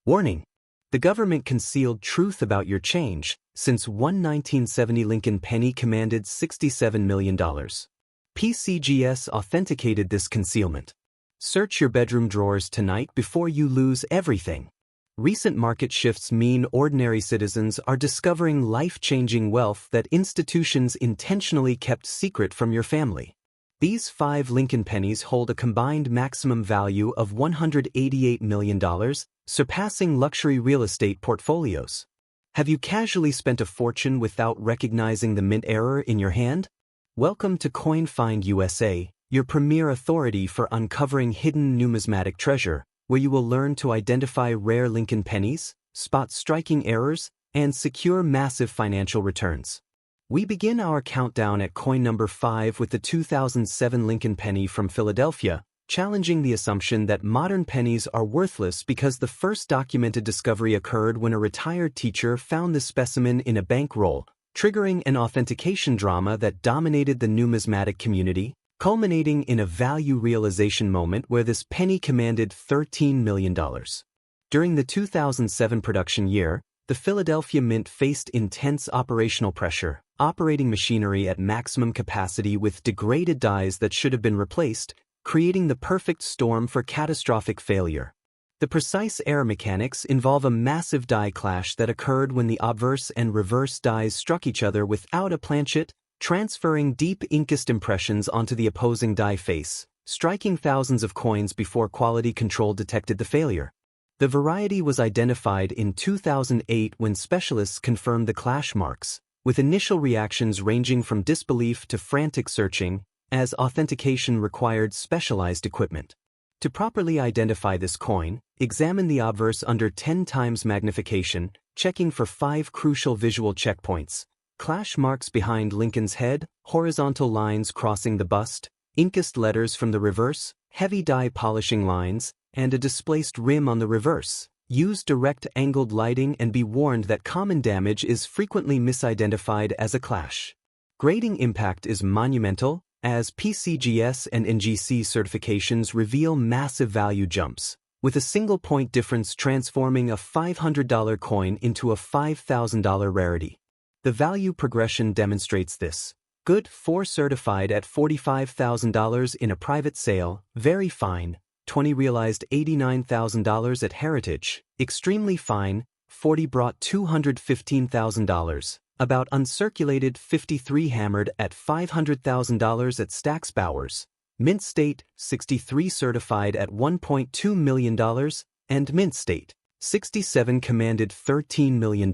Warning: the government concealed truth about your change, since one 1970 Lincoln penny commanded $67 million. PCGS authenticated this concealment. Search your bedroom drawers tonight before you lose everything. Recent market shifts mean ordinary citizens are discovering life-changing wealth that institutions intentionally kept secret from your family. These 5 Lincoln pennies hold a combined maximum value of $188 million, surpassing luxury real estate portfolios. Have you casually spent a fortune without recognizing the mint error in your hand? Welcome to CoinFind USA, your premier authority for uncovering hidden numismatic treasure, where you will learn to identify rare Lincoln pennies, spot striking errors, and secure massive financial returns. We begin our countdown at coin number 5 with the 2007 Lincoln penny from Philadelphia, challenging the assumption that modern pennies are worthless because the first documented discovery occurred when a retired teacher found the specimen in a bankroll, triggering an authentication drama that dominated the numismatic community, culminating in a value realization moment where this penny commanded $13 million. During the 2007 production year, the Philadelphia Mint faced intense operational pressure, operating machinery at maximum capacity with degraded dies that should have been replaced, creating the perfect storm for catastrophic failure. The precise error mechanics involve a massive die clash that occurred when the obverse and reverse dies struck each other without a planchet, transferring deep inkest impressions onto the opposing die face, striking thousands of coins before quality control detected the failure. The variety was identified in 2008 when specialists confirmed the clash marks, with initial reactions ranging from disbelief to frantic searching, as authentication required specialized equipment. To properly identify this coin, examine the obverse under 10 times magnification, checking for 5 crucial visual checkpoints: clash marks behind Lincoln's head, horizontal lines crossing the bust, inkest letters from the reverse, heavy die polishing lines, and a displaced rim on the reverse. Use direct angled lighting and be warned that common damage is frequently misidentified as a clash. Grading impact is monumental, as PCGS and NGC certifications reveal massive value jumps, with a single point difference transforming a $500 coin into a $5,000 rarity. The value progression demonstrates this. Good 4 certified at $45,000 in a private sale, very fine, 20 realized $89,000 at Heritage, extremely fine, 40 brought $215,000, about uncirculated 53 hammered at $500,000 at Stack's Bowers, Mint State, 63 certified at $1.2 million, and Mint State, 67 commanded $13 million.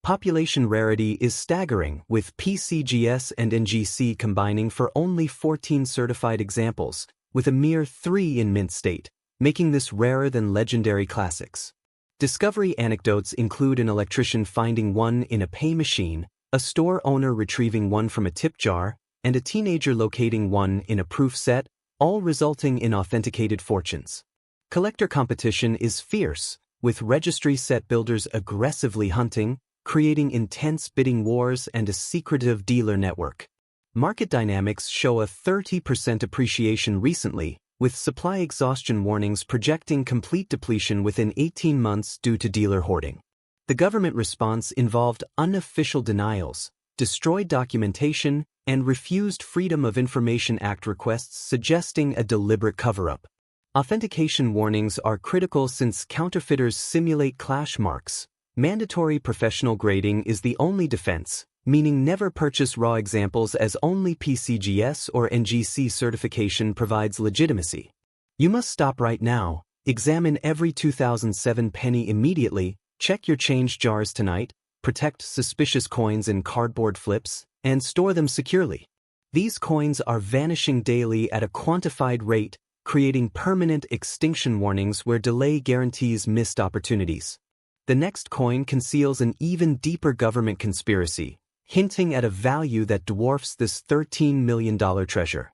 Population rarity is staggering, with PCGS and NGC combining for only 14 certified examples, with a mere 3 in Mint State, making this rarer than legendary classics. Discovery anecdotes include an electrician finding one in a pay machine, a store owner retrieving one from a tip jar, and a teenager locating one in a proof set, all resulting in authenticated fortunes. Collector competition is fierce, with registry set builders aggressively hunting, creating intense bidding wars and a secretive dealer network. Market dynamics show a 30% appreciation recently, with supply exhaustion warnings projecting complete depletion within 18 months due to dealer hoarding. The government response involved unofficial denials, destroyed documentation, and refused Freedom of Information Act requests suggesting a deliberate cover-up. Authentication warnings are critical since counterfeiters simulate clash marks. Mandatory professional grading is the only defense, meaning never purchase raw examples, as only PCGS or NGC certification provides legitimacy. You must stop right now, examine every 2007 penny immediately, check your change jars tonight, protect suspicious coins in cardboard flips, and store them securely. These coins are vanishing daily at a quantified rate, creating permanent extinction warnings where delay guarantees missed opportunities. The next coin conceals an even deeper government conspiracy, hinting at a value that dwarfs this $13 million treasure.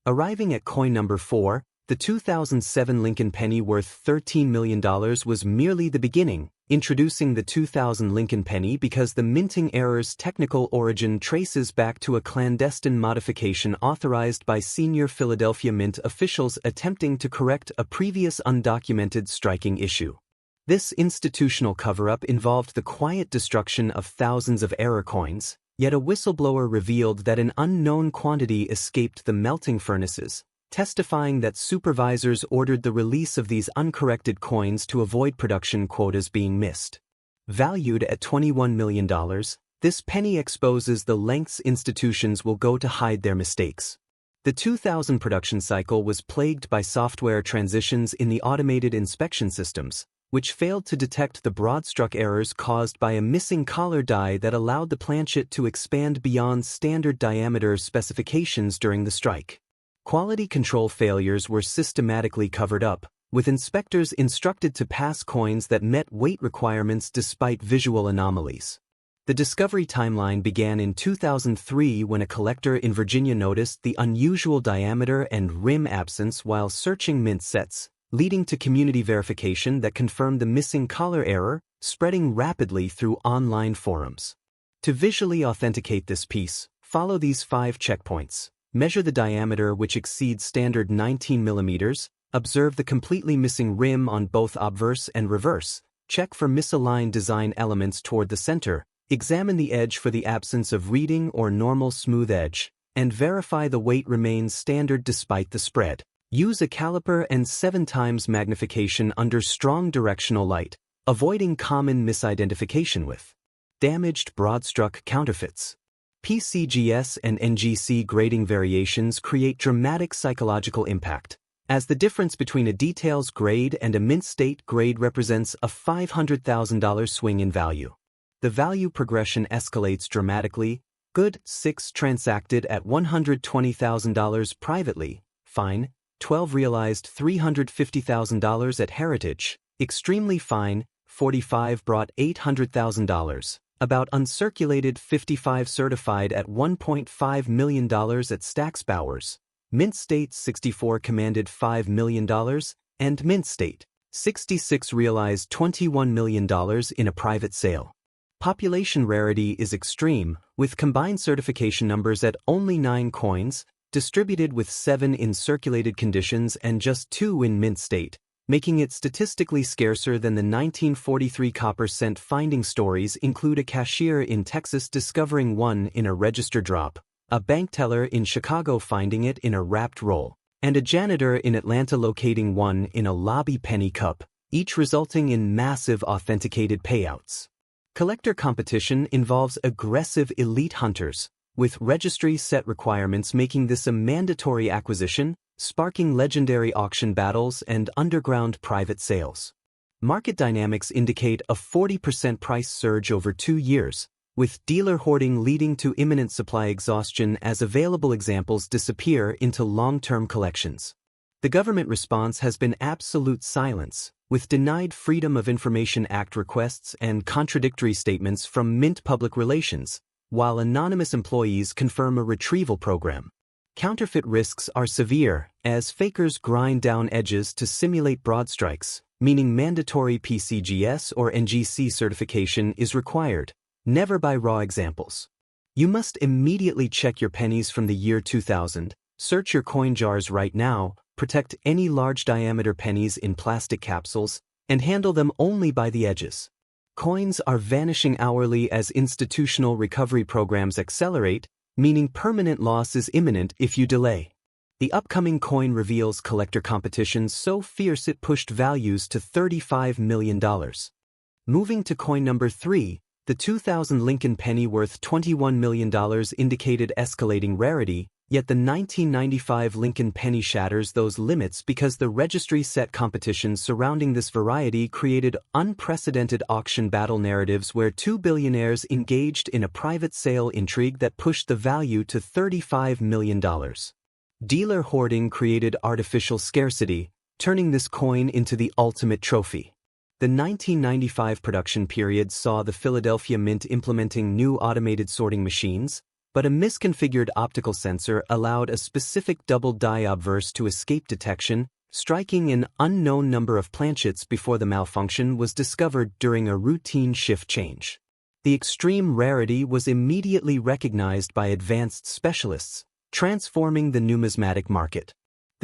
Arriving at coin number 4, the 2007 Lincoln penny worth $13 million was merely the beginning, introducing the 2000 Lincoln penny because the minting error's technical origin traces back to a clandestine modification authorized by senior Philadelphia Mint officials attempting to correct a previous undocumented striking issue. This institutional cover-up involved the quiet destruction of thousands of error coins, yet a whistleblower revealed that an unknown quantity escaped the melting furnaces, testifying that supervisors ordered the release of these uncorrected coins to avoid production quotas being missed. Valued at $21 million, this penny exposes the lengths institutions will go to hide their mistakes. The 2000 production cycle was plagued by software transitions in the automated inspection systems, which failed to detect the broad-stroke errors caused by a missing collar die that allowed the planchet to expand beyond standard diameter specifications during the strike. Quality control failures were systematically covered up, with inspectors instructed to pass coins that met weight requirements despite visual anomalies. The discovery timeline began in 2003 when a collector in Virginia noticed the unusual diameter and rim absence while searching mint sets, leading to community verification that confirmed the missing collar error, spreading rapidly through online forums. To visually authenticate this piece, follow these 5 checkpoints. Measure the diameter which exceeds standard 19 mm, observe the completely missing rim on both obverse and reverse, check for misaligned design elements toward the center, examine the edge for the absence of reading or normal smooth edge, and verify the weight remains standard despite the spread. Use a caliper and 7 times magnification under strong directional light, avoiding common misidentification with damaged broad-stroke counterfeits. PCGS and NGC grading variations create dramatic psychological impact, as the difference between a details grade and a mint state grade represents a $500,000 swing in value. The value progression escalates dramatically. Good, 6 transacted at $120,000 privately, fine, 12 realized $350,000 at Heritage, extremely fine, 45 brought $800,000, about uncirculated 55 certified at $1.5 million at Stacksbowers, mint state 64 commanded $5 million, and mint state 66 realized $21 million in a private sale. Population rarity is extreme, with combined certification numbers at only 9 coins, distributed with 7 in circulated conditions and just 2 in mint state, making it statistically scarcer than the 1943 copper cent finding stories include a cashier in Texas discovering one in a register drop, a bank teller in Chicago finding it in a wrapped roll, and a janitor in Atlanta locating one in a lobby penny cup, each resulting in massive authenticated payouts. Collector competition involves aggressive elite hunters, with registry set requirements making this a mandatory acquisition, sparking legendary auction battles and underground private sales. Market dynamics indicate a 40% price surge over 2 years, with dealer hoarding leading to imminent supply exhaustion as available examples disappear into long-term collections. The government response has been absolute silence, with denied Freedom of Information Act requests and contradictory statements from Mint Public Relations, while anonymous employees confirm a retrieval program. Counterfeit risks are severe, as fakers grind down edges to simulate broad strikes, meaning mandatory PCGS or NGC certification is required, never by raw examples. You must immediately check your pennies from the year 2000, search your coin jars right now, protect any large diameter pennies in plastic capsules, and handle them only by the edges. Coins are vanishing hourly as institutional recovery programs accelerate, meaning permanent loss is imminent if you delay. The upcoming coin reveals collector competition so fierce it pushed values to $35 million. Moving to coin number 3, the 2000 Lincoln penny worth $21 million indicated escalating rarity, yet the 1995 Lincoln penny shatters those limits because the registry set competition surrounding this variety created unprecedented auction battle narratives where 2 billionaires engaged in a private sale intrigue that pushed the value to $35 million. Dealer hoarding created artificial scarcity, turning this coin into the ultimate trophy. The 1995 production period saw the Philadelphia Mint implementing new automated sorting machines, but a misconfigured optical sensor allowed a specific double die obverse to escape detection, striking an unknown number of planchets before the malfunction was discovered during a routine shift change. The extreme rarity was immediately recognized by advanced specialists, transforming the numismatic market.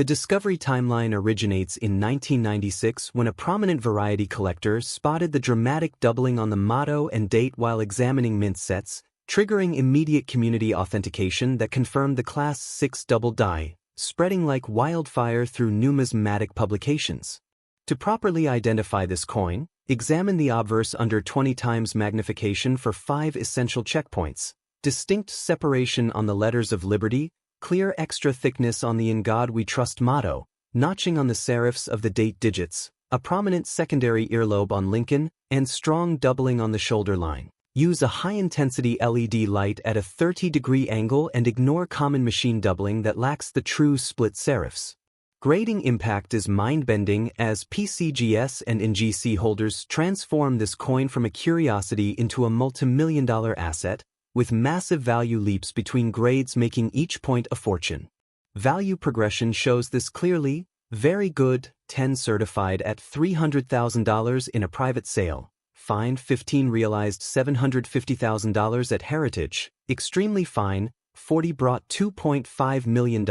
The discovery timeline originates in 1996 when a prominent variety collector spotted the dramatic doubling on the motto and date while examining mint sets, triggering immediate community authentication that confirmed the Class 6 double die, spreading like wildfire through numismatic publications. To properly identify this coin, examine the obverse under 20 times magnification for 5 essential checkpoints: distinct separation on the letters of liberty, clear extra thickness on the "In God We Trust" motto, notching on the serifs of the date digits, a prominent secondary earlobe on Lincoln, and strong doubling on the shoulder line. Use a high-intensity LED light at a 30-degree angle and ignore common machine doubling that lacks the true split serifs. Grading impact is mind-bending as PCGS and NGC holders transform this coin from a curiosity into a multi-million-dollar asset, with massive value leaps between grades making each point a fortune. Value progression shows this clearly. Very good, 10 certified at $300,000 in a private sale. Fine, 15 realized $750,000 at Heritage. Extremely fine, 40 brought $2.5 million.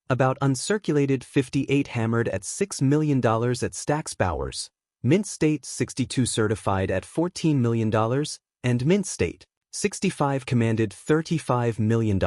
About uncirculated 58 hammered at $6 million at Stack's Bowers. Mint State 62 certified at $14 million, and Mint State 65 commanded $35 million.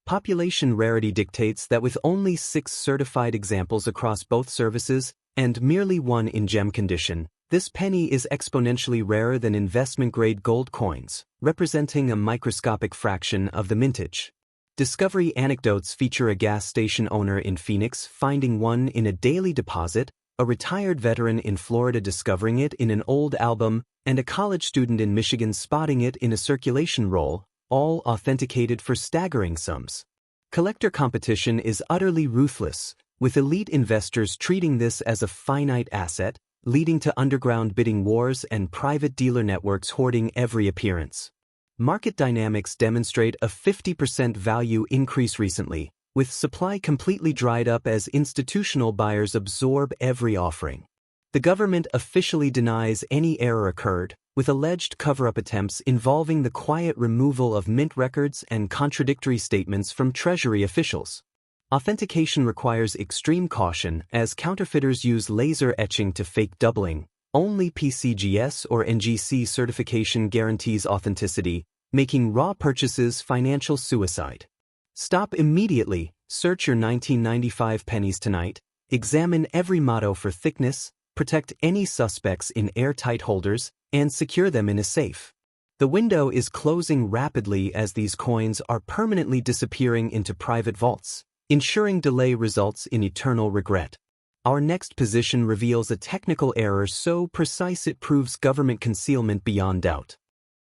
Population rarity dictates that with only 6 certified examples across both services, and merely 1 in gem condition, this penny is exponentially rarer than investment-grade gold coins, representing a microscopic fraction of the mintage. Discovery anecdotes feature a gas station owner in Phoenix finding one in a daily deposit, a retired veteran in Florida discovering it in an old album, and a college student in Michigan spotting it in a circulation roll, all authenticated for staggering sums. Collector competition is utterly ruthless, with elite investors treating this as a finite asset, leading to underground bidding wars and private dealer networks hoarding every appearance. Market dynamics demonstrate a 50% value increase recently, with supply completely dried up as institutional buyers absorb every offering. The government officially denies any error occurred, with alleged cover-up attempts involving the quiet removal of mint records and contradictory statements from Treasury officials. Authentication requires extreme caution as counterfeiters use laser etching to fake doubling. Only PCGS or NGC certification guarantees authenticity, making raw purchases financial suicide. Stop immediately, search your 1995 pennies tonight, examine every motto for thickness, protect any suspects in airtight holders, and secure them in a safe. The window is closing rapidly as these coins are permanently disappearing into private vaults, ensuring delay results in eternal regret. Our next position reveals a technical error so precise it proves government concealment beyond doubt.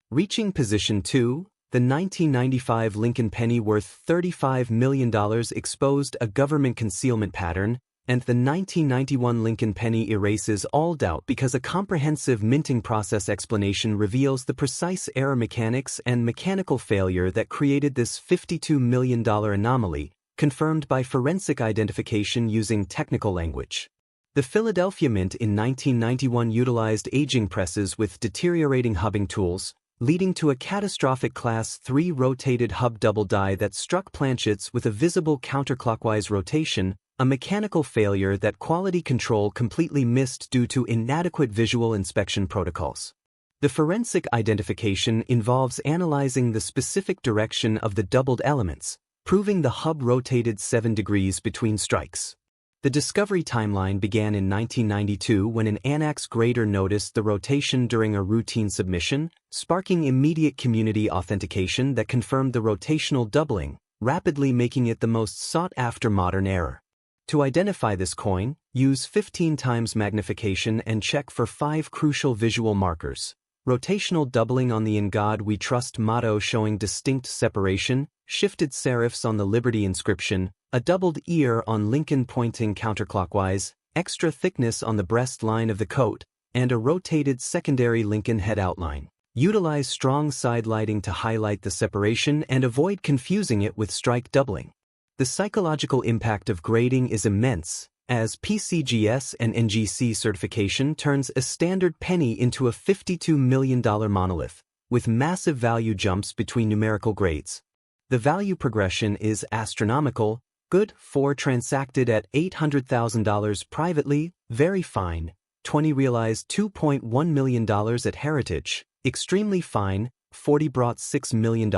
Reaching position 2, the 1995 Lincoln penny worth $35 million exposed a government concealment pattern, and the 1991 Lincoln penny erases all doubt because a comprehensive minting process explanation reveals the precise error mechanics and mechanical failure that created this $52 million anomaly, confirmed by forensic identification using technical language. The Philadelphia Mint in 1991 utilized aging presses with deteriorating hubbing tools, leading to a catastrophic Class 3 rotated hub double die that struck planchets with a visible counterclockwise rotation, a mechanical failure that quality control completely missed due to inadequate visual inspection protocols. The forensic identification involves analyzing the specific direction of the doubled elements, proving the hub rotated 7 degrees between strikes. The discovery timeline began in 1992 when an annex grader noticed the rotation during a routine submission, sparking immediate community authentication that confirmed the rotational doubling, rapidly making it the most sought-after modern error. To identify this coin, use 15 times magnification and check for 5 crucial visual markers. Rotational doubling on the "In God We Trust" motto showing distinct separation, shifted serifs on the Liberty inscription, a doubled ear on Lincoln pointing counterclockwise, extra thickness on the breast line of the coat, and a rotated secondary Lincoln head outline. Utilize strong side lighting to highlight the separation and avoid confusing it with strike doubling. The psychological impact of grading is immense, as PCGS and NGC certification turns a standard penny into a $52 million monolith, with massive value jumps between numerical grades. The value progression is astronomical, Good. 4 transacted at $800,000 privately, very fine. 20 realized $2.1 million at Heritage, extremely fine. 40 brought $6 million.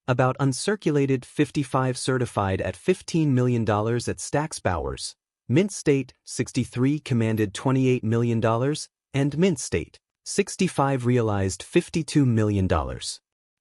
About uncirculated. 55 certified at $15 million at Stacksbowers. Mint State, 63 commanded $28 million, and Mint State, 65 realized $52 million.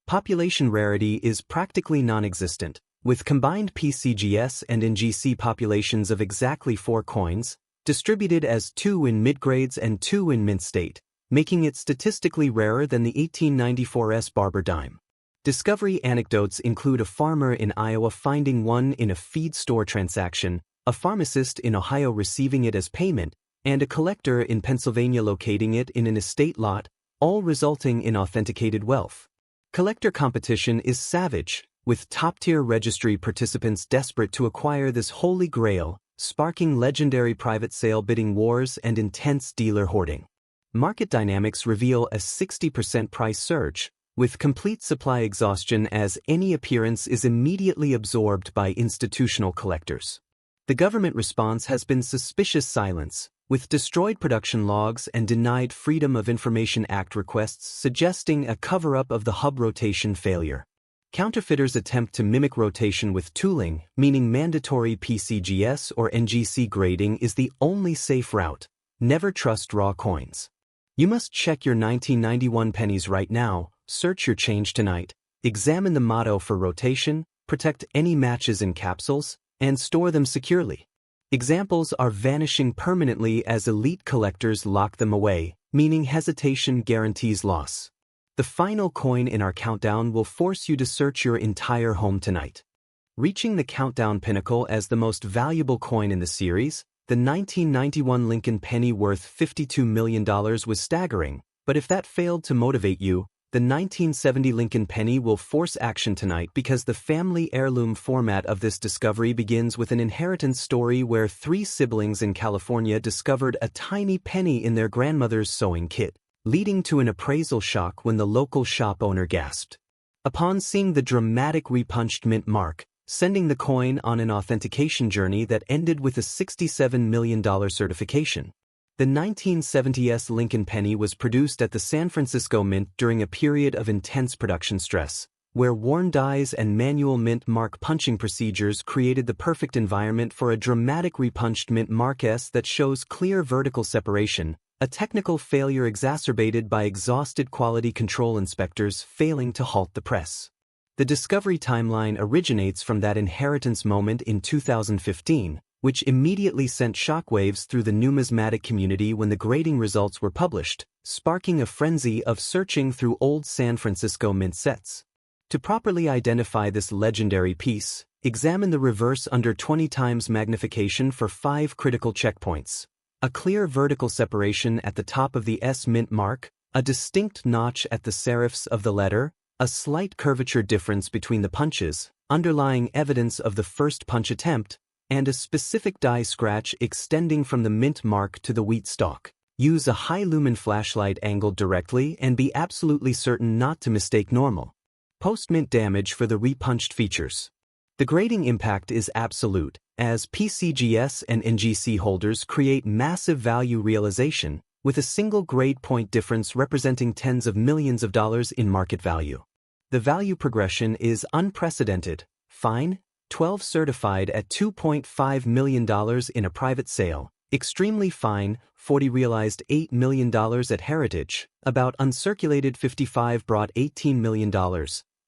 Population rarity is practically non-existent, with combined PCGS and NGC populations of exactly 4 coins, distributed as 2 in mid-grades and 2 in Mint State, making it statistically rarer than the 1894's Barber dime. Discovery anecdotes include a farmer in Iowa finding one in a feed store transaction, a pharmacist in Ohio receiving it as payment, and a collector in Pennsylvania locating it in an estate lot, all resulting in authenticated wealth. Collector competition is savage, with top-tier registry participants desperate to acquire this holy grail, sparking legendary private sale bidding wars and intense dealer hoarding. Market dynamics reveal a 60% price surge, with complete supply exhaustion as any appearance is immediately absorbed by institutional collectors. The government response has been suspicious silence, with destroyed production logs and denied Freedom of Information Act requests suggesting a cover-up of the hub rotation failure. Counterfeiters attempt to mimic rotation with tooling, meaning mandatory PCGS or NGC grading is the only safe route. Never trust raw coins. You must check your 1991 pennies right now, search your change tonight, examine the motto for rotation, protect any matches in capsules, and store them securely. Examples are vanishing permanently as elite collectors lock them away, meaning hesitation guarantees loss. The final coin in our countdown will force you to search your entire home tonight. Reaching the countdown pinnacle as the most valuable coin in the series, the 1991 Lincoln penny worth $52 million was staggering, but if that failed to motivate you, the 1970 Lincoln penny will force action tonight because the family heirloom format of this discovery begins with an inheritance story where 3 siblings in California discovered a tiny penny in their grandmother's sewing kit, leading to an appraisal shock when the local shop owner gasped. Upon seeing the dramatic repunched mint mark, sending the coin on an authentication journey that ended with a $67 million certification. The 1970s Lincoln penny was produced at the San Francisco Mint during a period of intense production stress, where worn dies and manual mint mark punching procedures created the perfect environment for a dramatic repunched mint mark S that shows clear vertical separation, a technical failure exacerbated by exhausted quality control inspectors failing to halt the press. The discovery timeline originates from that inheritance moment in 2015, which immediately sent shockwaves through the numismatic community when the grading results were published, sparking a frenzy of searching through old San Francisco mint sets. To properly identify this legendary piece, examine the reverse under 20 times magnification for 5 critical checkpoints. A clear vertical separation at the top of the S mint mark, a distinct notch at the serifs of the letter, a slight curvature difference between the punches, underlying evidence of the first punch attempt, and a specific die scratch extending from the mint mark to the wheat stalk. Use a high-lumen flashlight angled directly and be absolutely certain not to mistake normal. Post-mint damage for the repunched features. The grading impact is absolute, as PCGS and NGC holders create massive value realization, with a single grade point difference representing tens of millions of dollars in market value. The value progression is unprecedented. Fine, 12 certified at $2.5 million in a private sale, extremely fine, 40 realized $8 million at Heritage, about uncirculated 55 brought $18 million,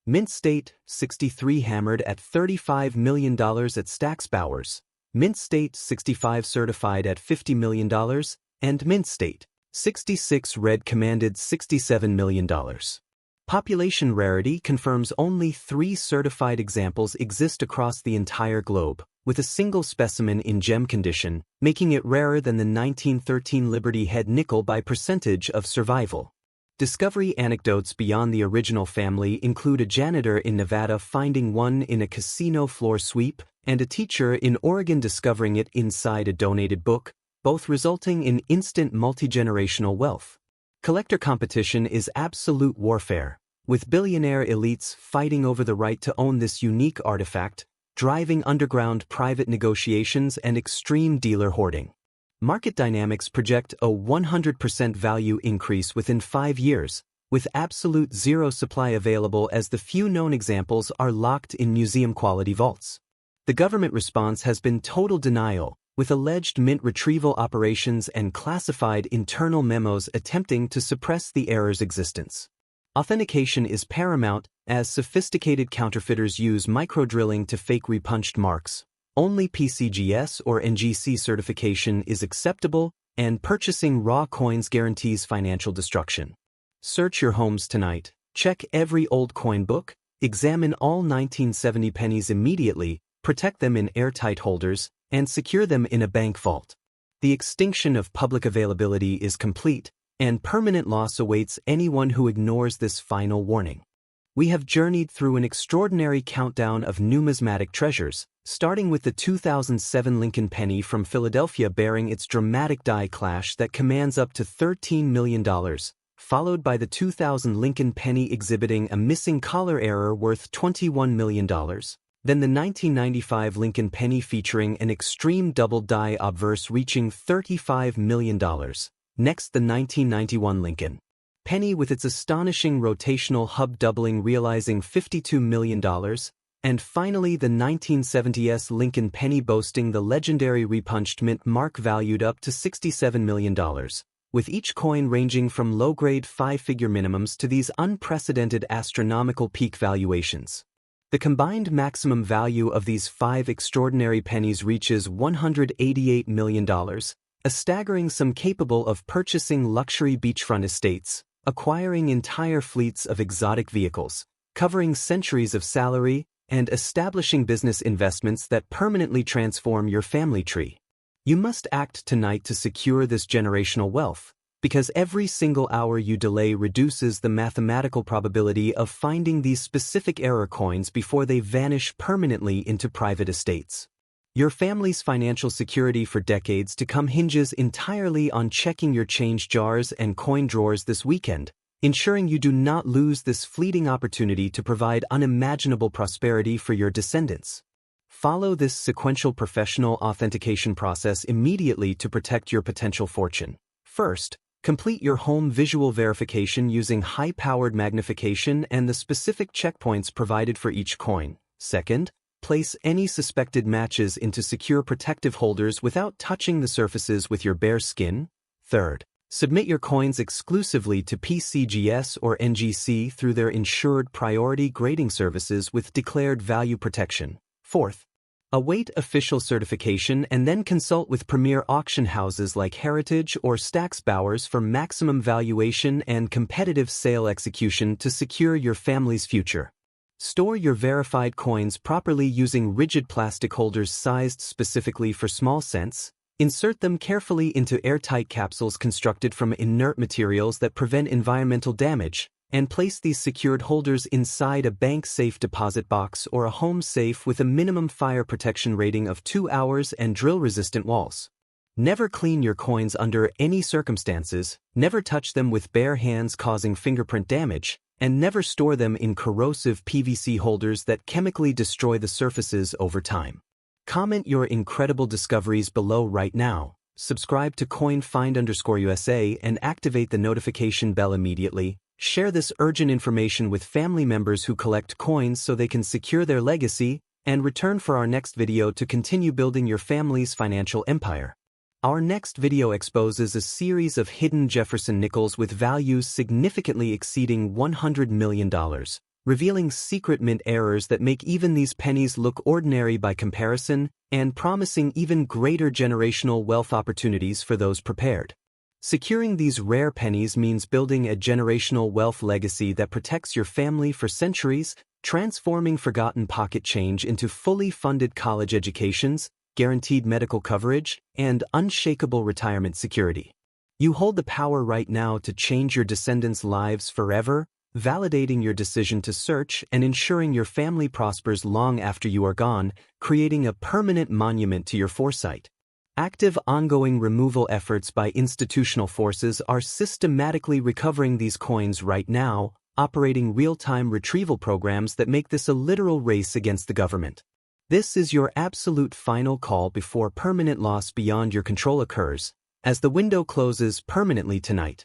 Mint State, 63 hammered at $35 million at Stacksbowers, Mint State 65 certified at $50 million, and Mint State, 66 red commanded $67 million. Population rarity confirms only 3 certified examples exist across the entire globe, with a single specimen in gem condition, making it rarer than the 1913 Liberty Head nickel by percentage of survival. Discovery anecdotes beyond the original family include a janitor in Nevada finding one in a casino floor sweep, and a teacher in Oregon discovering it inside a donated book, both resulting in instant multi-generational wealth. Collector competition is absolute warfare, with billionaire elites fighting over the right to own this unique artifact, driving underground private negotiations and extreme dealer hoarding. Market dynamics project a 100% value increase within 5 years, with absolute zero supply available as the few known examples are locked in museum-quality vaults. The government response has been total denial, with alleged mint retrieval operations and classified internal memos attempting to suppress the error's existence. Authentication is paramount, as sophisticated counterfeiters use microdrilling to fake repunched marks. Only PCGS or NGC certification is acceptable, and purchasing raw coins guarantees financial destruction. Search your homes tonight, check every old coin book, examine all 1970 pennies immediately, protect them in airtight holders, and secure them in a bank vault. The extinction of public availability is complete, and permanent loss awaits anyone who ignores this final warning. We have journeyed through an extraordinary countdown of numismatic treasures, starting with the 2007 Lincoln penny from Philadelphia bearing its dramatic die clash that commands up to $13 million, followed by the 2000 Lincoln penny exhibiting a missing collar error worth $21 million, then the 1995 Lincoln penny featuring an extreme double die obverse reaching $35 million, next the 1991 Lincoln penny with its astonishing rotational hub doubling realizing $52 million, and finally the 1970s Lincoln penny boasting the legendary repunched mint mark valued up to $67 million, with each coin ranging from low-grade 5-figure minimums to these unprecedented astronomical peak valuations. The combined maximum value of these 5 extraordinary pennies reaches $188 million, a staggering sum capable of purchasing luxury beachfront estates, acquiring entire fleets of exotic vehicles, covering centuries of salary, and establishing business investments that permanently transform your family tree. You must act tonight to secure this generational wealth, because every single hour you delay reduces the mathematical probability of finding these specific error coins before they vanish permanently into private estates. Your family's financial security for decades to come hinges entirely on checking your change jars and coin drawers this weekend, ensuring you do not lose this fleeting opportunity to provide unimaginable prosperity for your descendants. Follow this sequential professional authentication process immediately to protect your potential fortune. First, complete your home visual verification using high-powered magnification and the specific checkpoints provided for each coin. Second, place any suspected matches into secure protective holders without touching the surfaces with your bare skin. Third, submit your coins exclusively to PCGS or NGC through their insured priority grading services with declared value protection. Fourth, await official certification and then consult with premier auction houses like Heritage or Stax Bowers for maximum valuation and competitive sale execution to secure your family's future. Store your verified coins properly using rigid plastic holders sized specifically for small cents. Insert them carefully into airtight capsules constructed from inert materials that prevent environmental damage, and place these secured holders inside a bank-safe deposit box or a home safe with a minimum fire protection rating of 2 hours and drill-resistant walls. Never clean your coins under any circumstances, never touch them with bare hands causing fingerprint damage, and never store them in corrosive PVC holders that chemically destroy the surfaces over time. Comment your incredible discoveries below right now, subscribe to CoinFind_USA and activate the notification bell immediately. Share this urgent information with family members who collect coins so they can secure their legacy, and return for our next video to continue building your family's financial empire. Our next video exposes a series of hidden Jefferson nickels with values significantly exceeding $100 million, revealing secret mint errors that make even these pennies look ordinary by comparison, and promising even greater generational wealth opportunities for those prepared. Securing these rare pennies means building a generational wealth legacy that protects your family for centuries, transforming forgotten pocket change into fully funded college educations, guaranteed medical coverage, and unshakable retirement security. You hold the power right now to change your descendants' lives forever, validating your decision to search and ensuring your family prospers long after you are gone, creating a permanent monument to your foresight. Active ongoing removal efforts by institutional forces are systematically recovering these coins right now, operating real-time retrieval programs that make this a literal race against the government. This is your absolute final call before permanent loss beyond your control occurs, as the window closes permanently tonight.